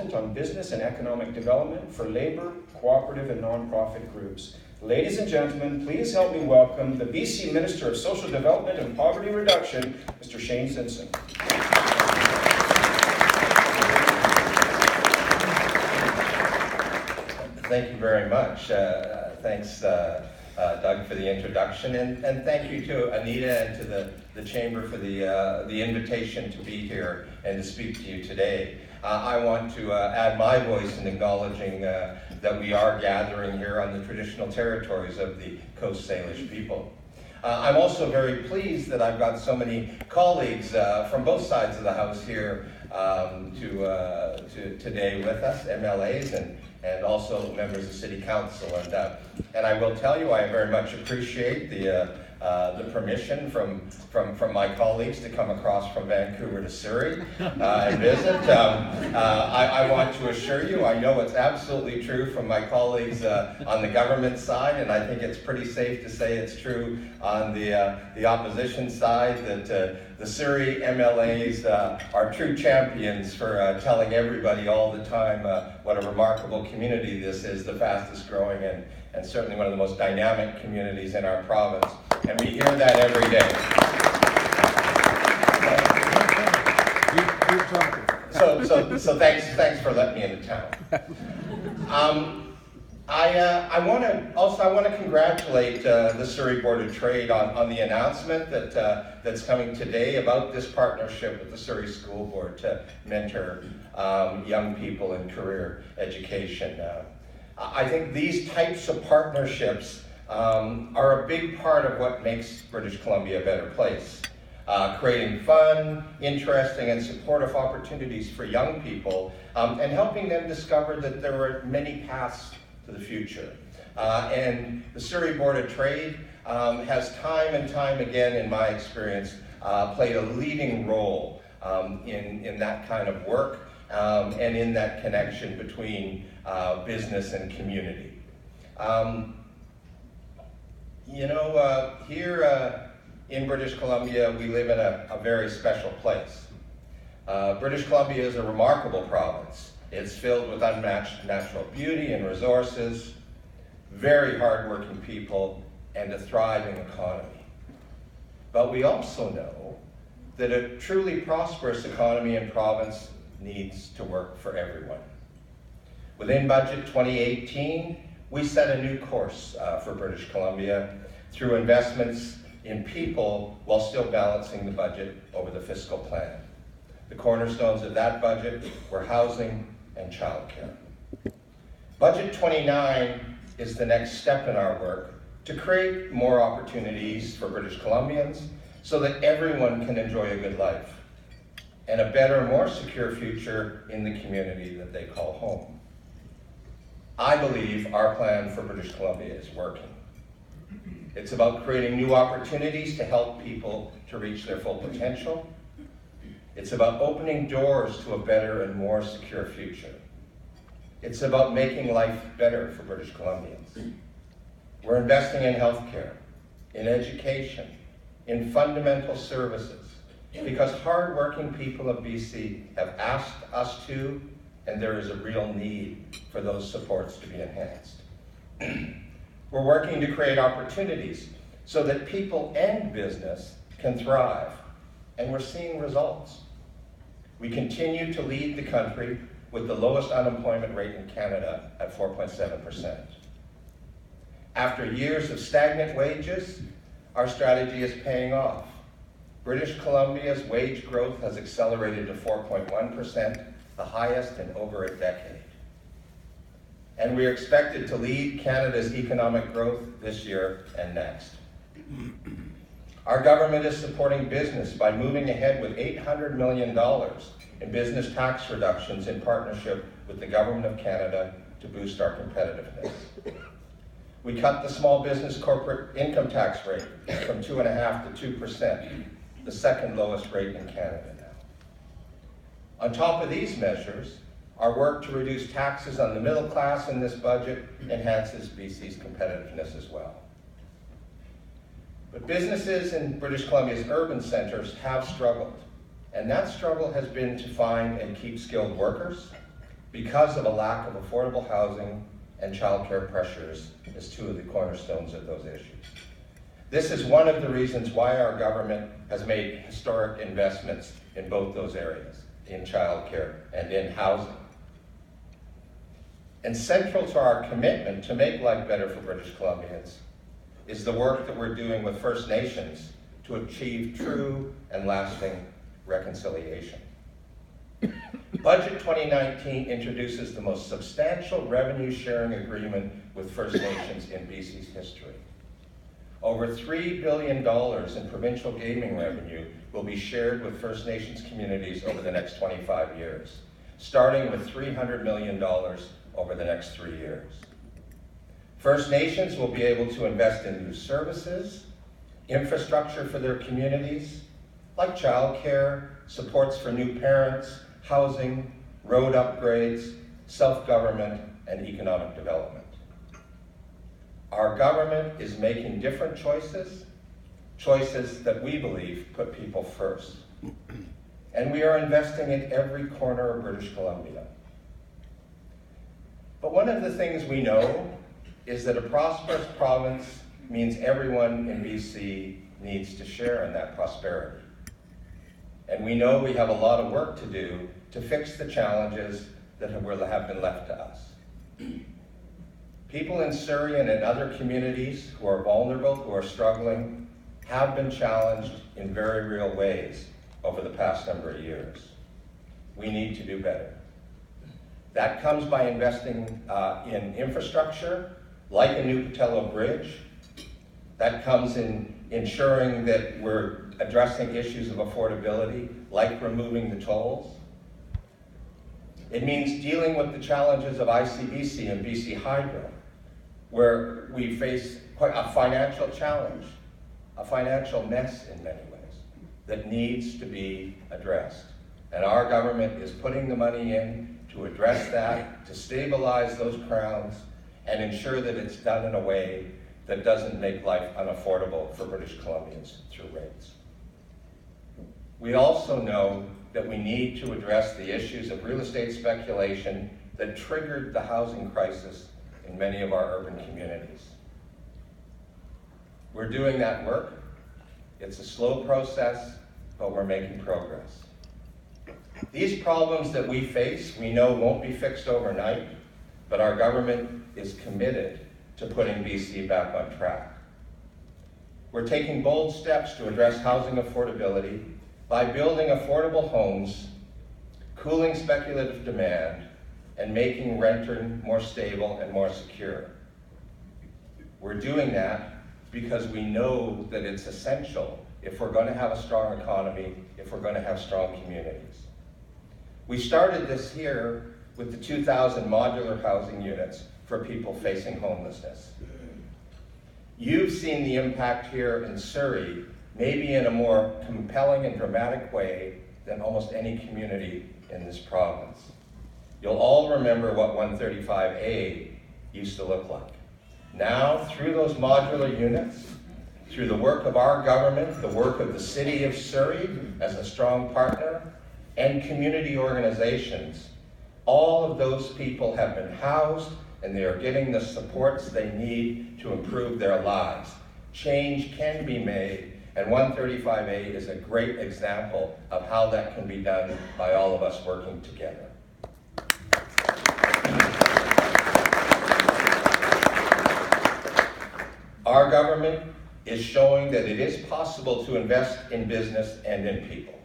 Consultant on Business and Economic Development for Labour, Cooperative and Nonprofit Groups. Ladies and gentlemen, please help me welcome the BC Minister of Social Development and Poverty Reduction, Mr. Shane Simpson. Thank you very much. Thanks, Doug, for the introduction, and thank you to Anita and to the Chamber for the invitation to be here and to speak to you today. I want to add my voice in acknowledging that we are gathering here on the traditional territories of the Coast Salish people. I'm also very pleased that I've got so many colleagues from both sides of the House here today with us, MLAs and also members of City Council. And I will tell you, I very much appreciate the permission from my colleagues to come across from Vancouver to Surrey and visit. I want to assure you, I know it's absolutely true from my colleagues on the government side, and I think it's pretty safe to say it's true on the opposition side, that the Surrey MLAs are true champions for telling everybody all the time what a remarkable community this is, the fastest growing and certainly one of the most dynamic communities in our province. And we hear that every day. So thanks for letting me into town. I want to congratulate the Surrey Board of Trade on the announcement that's coming today about this partnership with the Surrey School Board to mentor young people in career education. I think these types of partnerships are a big part of what makes British Columbia a better place. Creating fun, interesting, and supportive opportunities for young people and helping them discover that there are many paths to the future. And the Surrey Board of Trade has time and time again, in my experience, played a leading role in that kind of work and in that connection between business and community. Here in British Columbia, we live in a very special place. British Columbia is a remarkable province. It's filled with unmatched natural beauty and resources, very hardworking people, and a thriving economy. But we also know that a truly prosperous economy and province needs to work for everyone. Within Budget 2018, we set a new course for British Columbia through investments in people while still balancing the budget over the fiscal plan. The cornerstones of that budget were housing and childcare. Budget 29 is the next step in our work to create more opportunities for British Columbians so that everyone can enjoy a good life and a better, more secure future in the community that they call home. I believe our plan for British Columbia is working. It's about creating new opportunities to help people to reach their full potential. It's about opening doors to a better and more secure future. It's about making life better for British Columbians. We're investing in healthcare, in education, in fundamental services, because hardworking people of BC have asked us to, and there is a real need for those supports to be enhanced. We're working to create opportunities so that people and business can thrive, and we're seeing results. We continue to lead the country with the lowest unemployment rate in Canada at 4.7%. After years of stagnant wages, our strategy is paying off. British Columbia's wage growth has accelerated to 4.1%, the highest in over a decade. And we are expected to lead Canada's economic growth this year and next. Our government is supporting business by moving ahead with $800 million in business tax reductions in partnership with the Government of Canada to boost our competitiveness. We cut the small business corporate income tax rate from 2.5% to 2%, the second lowest rate in Canada now. On top of these measures, our work to reduce taxes on the middle class in this budget enhances BC's competitiveness as well. But businesses in British Columbia's urban centers have struggled, and that struggle has been to find and keep skilled workers, because of a lack of affordable housing and childcare pressures as two of the cornerstones of those issues. This is one of the reasons why our government has made historic investments in both those areas, in childcare and in housing. And central to our commitment to make life better for British Columbians is the work that we're doing with First Nations to achieve true and lasting reconciliation. Budget 2019 introduces the most substantial revenue sharing agreement with First Nations in BC's history. Over $3 billion in provincial gaming revenue will be shared with First Nations communities over the next 25 years, starting with $300 million over the next 3 years. First Nations will be able to invest in new services, infrastructure for their communities, like childcare, supports for new parents, housing, road upgrades, self-government, and economic development. Our government is making different choices that we believe put people first. And we are investing in every corner of British Columbia. But one of the things we know is that a prosperous province means everyone in BC needs to share in that prosperity. And we know we have a lot of work to do to fix the challenges that have been left to us. People in Surrey and in other communities who are vulnerable, who are struggling, have been challenged in very real ways over the past number of years. We need to do better. That comes by investing in infrastructure, like a new Patello Bridge. That comes in ensuring that we're addressing issues of affordability, like removing the tolls. It means dealing with the challenges of ICBC and BC Hydro, where we face quite a financial challenge, a financial mess in many ways, that needs to be addressed. And our government is putting the money in to address that, to stabilize those crowns, and ensure that it's done in a way that doesn't make life unaffordable for British Columbians through rates. We also know that we need to address the issues of real estate speculation that triggered the housing crisis in many of our urban communities. We're doing that work. It's a slow process, but we're making progress. These problems that we face, we know won't be fixed overnight, but our government is committed to putting BC back on track. We're taking bold steps to address housing affordability by building affordable homes, cooling speculative demand, and making renting more stable and more secure. We're doing that because we know that it's essential if we're going to have a strong economy, if we're going to have strong communities. We started this here with the 2,000 modular housing units for people facing homelessness. You've seen the impact here in Surrey, maybe in a more compelling and dramatic way than almost any community in this province. You'll all remember what 135A used to look like. Now, through those modular units, through the work of our government, the work of the City of Surrey as a strong partner, and community organizations, all of those people have been housed and they are getting the supports they need to improve their lives. Change can be made, and 135A is a great example of how that can be done by all of us working together. Our government is showing that it is possible to invest in business and in people,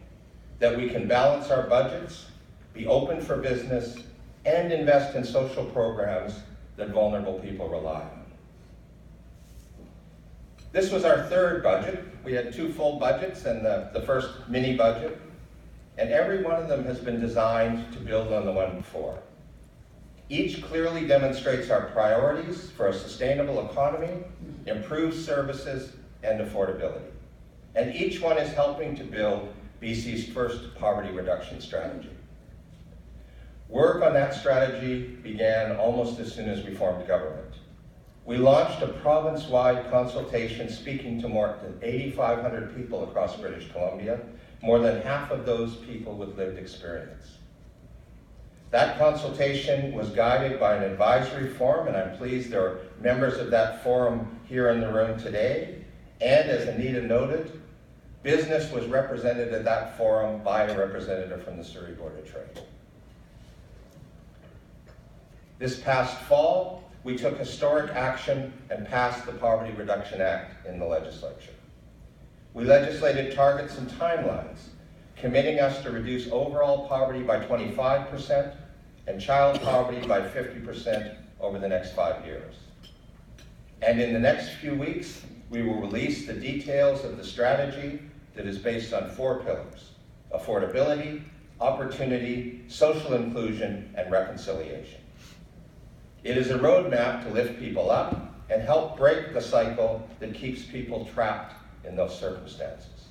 that we can balance our budgets, be open for business, and invest in social programs that vulnerable people rely on. This was our third budget. We had 2 full budgets and the first mini budget, and every one of them has been designed to build on the one before. Each clearly demonstrates our priorities for a sustainable economy, improved services, and affordability. And each one is helping to build BC's first poverty reduction strategy. Work on that strategy began almost as soon as we formed government. We launched a province-wide consultation speaking to more than 8,500 people across British Columbia, more than half of those people with lived experience. That consultation was guided by an advisory forum, and I'm pleased there are members of that forum here in the room today. And as Anita noted, business was represented at that forum by a representative from the Surrey Board of Trade. This past fall, we took historic action and passed the Poverty Reduction Act in the legislature. We legislated targets and timelines, committing us to reduce overall poverty by 25% and child poverty by 50% over the next 5 years. And in the next few weeks, we will release the details of the strategy that is based on 4 pillars: affordability, opportunity, social inclusion, and reconciliation. It is a roadmap to lift people up and help break the cycle that keeps people trapped in those circumstances.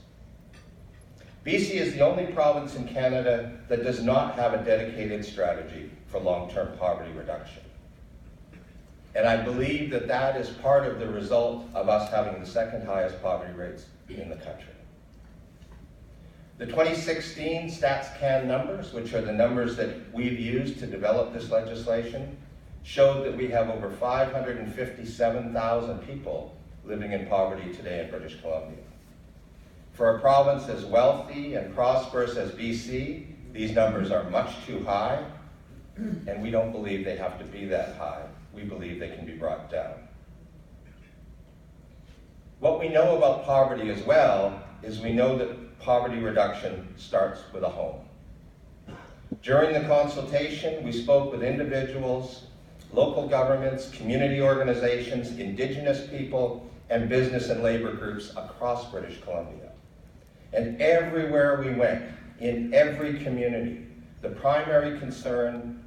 BC is the only province in Canada that does not have a dedicated strategy for long-term poverty reduction. And I believe that that is part of the result of us having the second highest poverty rates in the country. The 2016 StatsCan numbers, which are the numbers that we've used to develop this legislation, showed that we have over 557,000 people living in poverty today in British Columbia. For a province as wealthy and prosperous as BC, these numbers are much too high, and we don't believe they have to be that high. We believe they can be brought down. What we know about poverty as well is we know that poverty reduction starts with a home. During the consultation, we spoke with individuals, local governments, community organizations, Indigenous people, and business and labor groups across British Columbia. And everywhere we went, in every community, the primary concern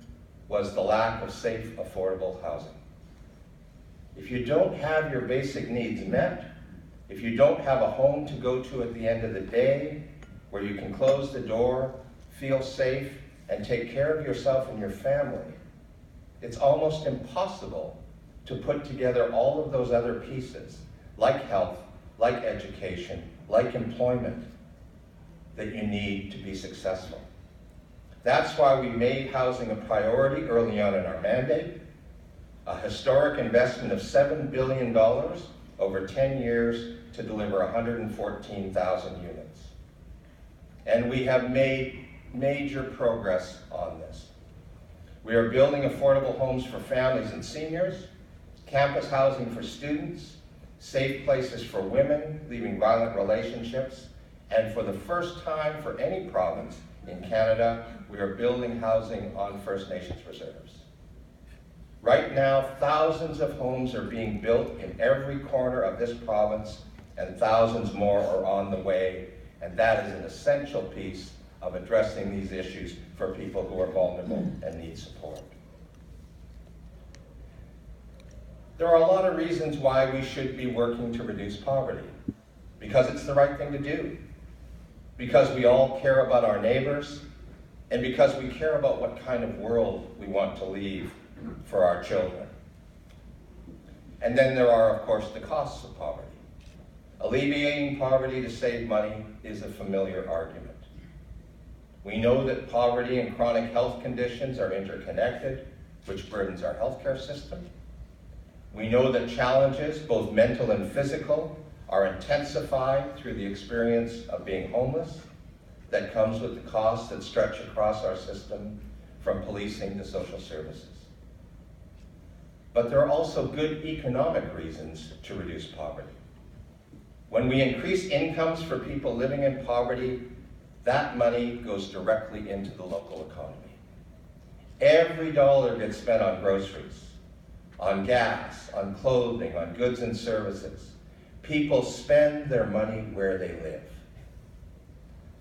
was the lack of safe, affordable housing. If you don't have your basic needs met, if you don't have a home to go to at the end of the day, where you can close the door, feel safe, and take care of yourself and your family, it's almost impossible to put together all of those other pieces, like health, like education, like employment, that you need to be successful. That's why we made housing a priority early on in our mandate, a historic investment of $7 billion over 10 years to deliver 114,000 units. And we have made major progress on this. We are building affordable homes for families and seniors, campus housing for students, safe places for women leaving violent relationships, and for the first time for any province in Canada, we are building housing on First Nations reserves. Right now, thousands of homes are being built in every corner of this province, and thousands more are on the way, and that is an essential piece of addressing these issues for people who are vulnerable and need support. There are a lot of reasons why we should be working to reduce poverty. Because it's the right thing to do. Because we all care about our neighbors, and because we care about what kind of world we want to leave for our children. And then there are, of course, the costs of poverty. Alleviating poverty to save money is a familiar argument. We know that poverty and chronic health conditions are interconnected, which burdens our healthcare system. We know that challenges, both mental and physical, are intensified through the experience of being homeless. That comes with the costs that stretch across our system, from policing to social services. But there are also good economic reasons to reduce poverty. When we increase incomes for people living in poverty, that money goes directly into the local economy. Every dollar gets spent on groceries, on gas, on clothing, on goods and services. People spend their money where they live.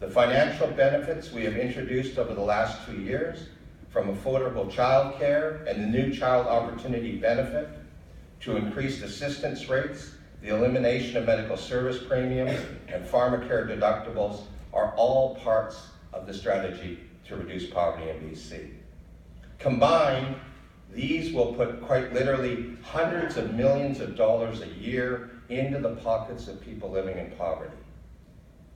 The financial benefits we have introduced over the last 2 years, from affordable childcare and the new Child Opportunity Benefit, to increased assistance rates, the elimination of medical service premiums, and pharmacare deductibles, are all parts of the strategy to reduce poverty in BC. Combined, these will put quite literally hundreds of millions of dollars a year into the pockets of people living in poverty.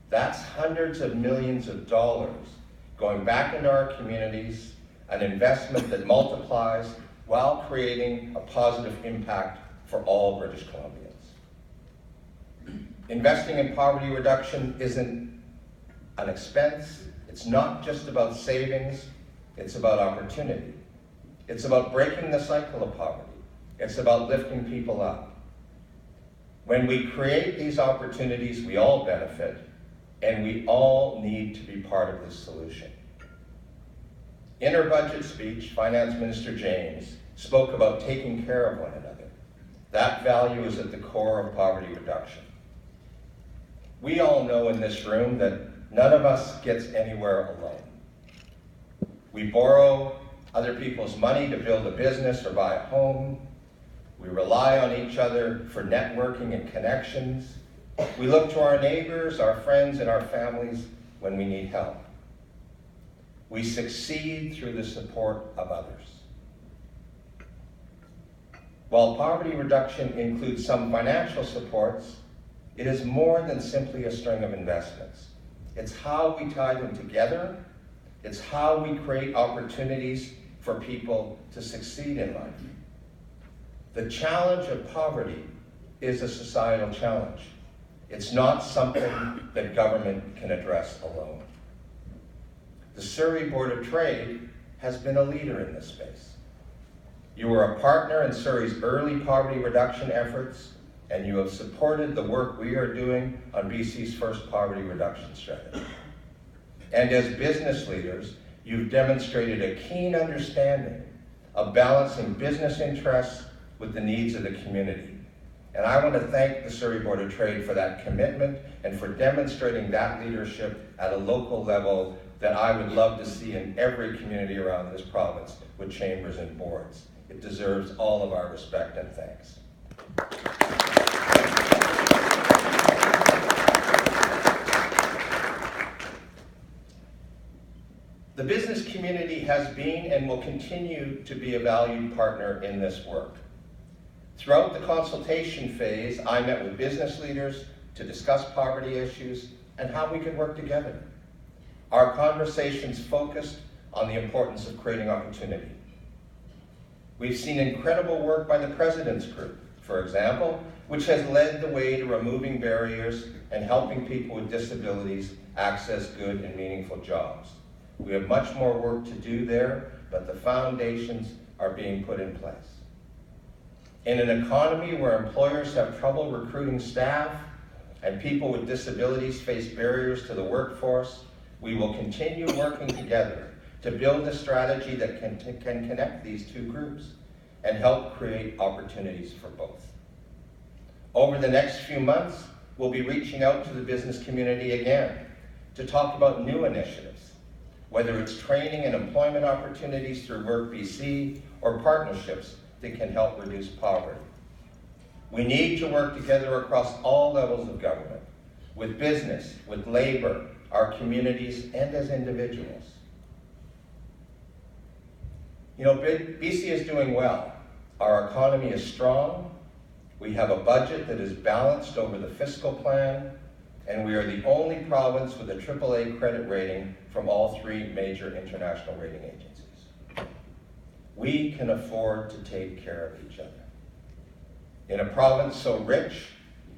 That's hundreds of millions of dollars going back into our communities an investment that multiplies while creating a positive impact for all British Columbians. Investing in poverty reduction isn't an expense. It's not just about savings. It's about opportunity. It's about breaking the cycle of poverty. It's about lifting people up. When we create these opportunities, we all benefit, and we all need to be part of this solution. In her budget speech, Finance Minister James spoke about taking care of one another. That value is at the core of poverty reduction. We all know in this room that none of us gets anywhere alone. We borrow other people's money to build a business or buy a home. We rely on each other for networking and connections. We look to our neighbors, our friends, and our families when we need help. We succeed through the support of others. While poverty reduction includes some financial supports, it is more than simply a string of investments. It's how we tie them together. It's how we create opportunities for people to succeed in life. The challenge of poverty is a societal challenge. It's not something that government can address alone. The Surrey Board of Trade has been a leader in this space. You were a partner in Surrey's early poverty reduction efforts, and you have supported the work we are doing on BC's first poverty reduction strategy. And as business leaders, you've demonstrated a keen understanding of balancing business interests with the needs of the community. And I want to thank the Surrey Board of Trade for that commitment and for demonstrating that leadership at a local level that I would love to see in every community around this province with chambers and boards. It deserves all of our respect and thanks. The business community has been and will continue to be a valued partner in this work. Throughout the consultation phase, I met with business leaders to discuss poverty issues and how we could work together. Our conversations focused on the importance of creating opportunity. We've seen incredible work by the President's Group, for example, which has led the way to removing barriers and helping people with disabilities access good and meaningful jobs. We have much more work to do there, but the foundations are being put in place. In an economy where employers have trouble recruiting staff and people with disabilities face barriers to the workforce, we will continue working together to build a strategy that can connect these two groups and help create opportunities for both. Over the next few months, we'll be reaching out to the business community again to talk about new initiatives, whether it's training and employment opportunities through Work BC or partnerships that can help reduce poverty. We need to work together across all levels of government, with business, with labor, our communities, and as individuals. You know, BC is doing well. Our economy is strong. We have a budget that is balanced over the fiscal plan, and we are the only province with a AAA credit rating from all three major international rating agencies. We can afford to take care of each other. In a province so rich,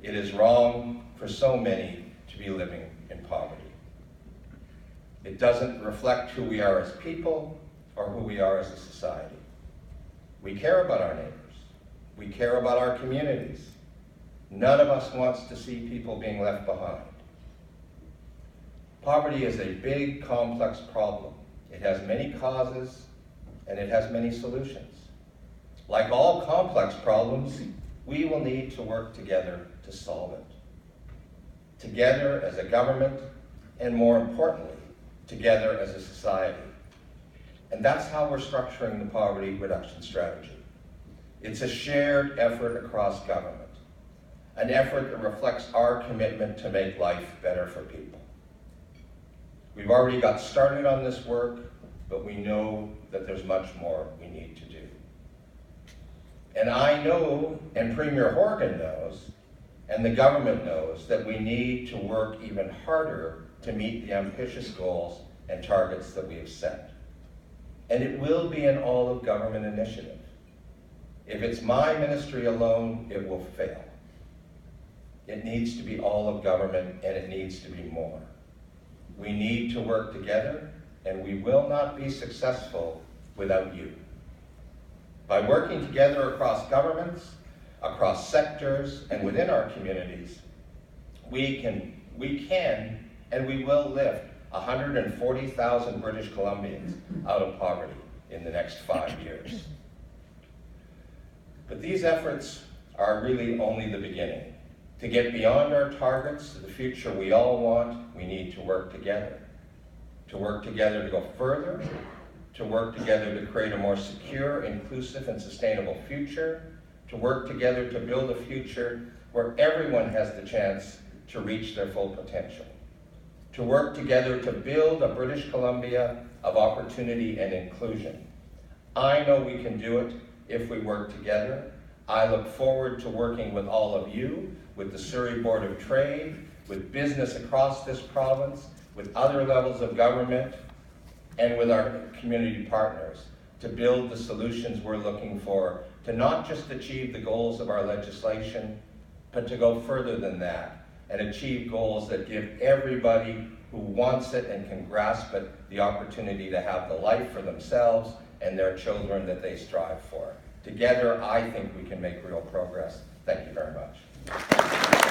it is wrong for so many to be living in poverty. It doesn't reflect who we are as people or who we are as a society. We care about our neighbors. We care about our communities. None of us wants to see people being left behind. Poverty is a big, complex problem. It has many causes, and it has many solutions. Like all complex problems, we will need to work together to solve it. Together as a government, and more importantly, together as a society. And that's how we're structuring the poverty reduction strategy. It's a shared effort across government, an effort that reflects our commitment to make life better for people. We've already got started on this work, but we know that there's much more we need to do. And I know, and Premier Horgan knows, and the government knows, that we need to work even harder to meet the ambitious goals and targets that we have set. and it will be an all-of-government initiative. If it's my ministry alone, it will fail. It needs to be all of government, and it needs to be more. We need to work together, and we will not be successful without you. By working together across governments, across sectors, and within our communities, we can and we will lift 140,000 British Columbians out of poverty in the next 5 years. But these efforts are really only the beginning. To get beyond our targets to the future we all want, we need to work together. To work together to go further, to work together to create a more secure, inclusive, and sustainable future, to work together to build a future where everyone has the chance to reach their full potential. To work together to build a British Columbia of opportunity and inclusion. I know we can do it if we work together. I look forward to working with all of you, with the Surrey Board of Trade, with business across this province, with other levels of government, and with our community partners to build the solutions we're looking for, to not just achieve the goals of our legislation, but to go further than that and achieve goals that give everybody who wants it and can grasp it the opportunity to have the life for themselves and their children that they strive for. Together, I think we can make real progress. Thank you very much.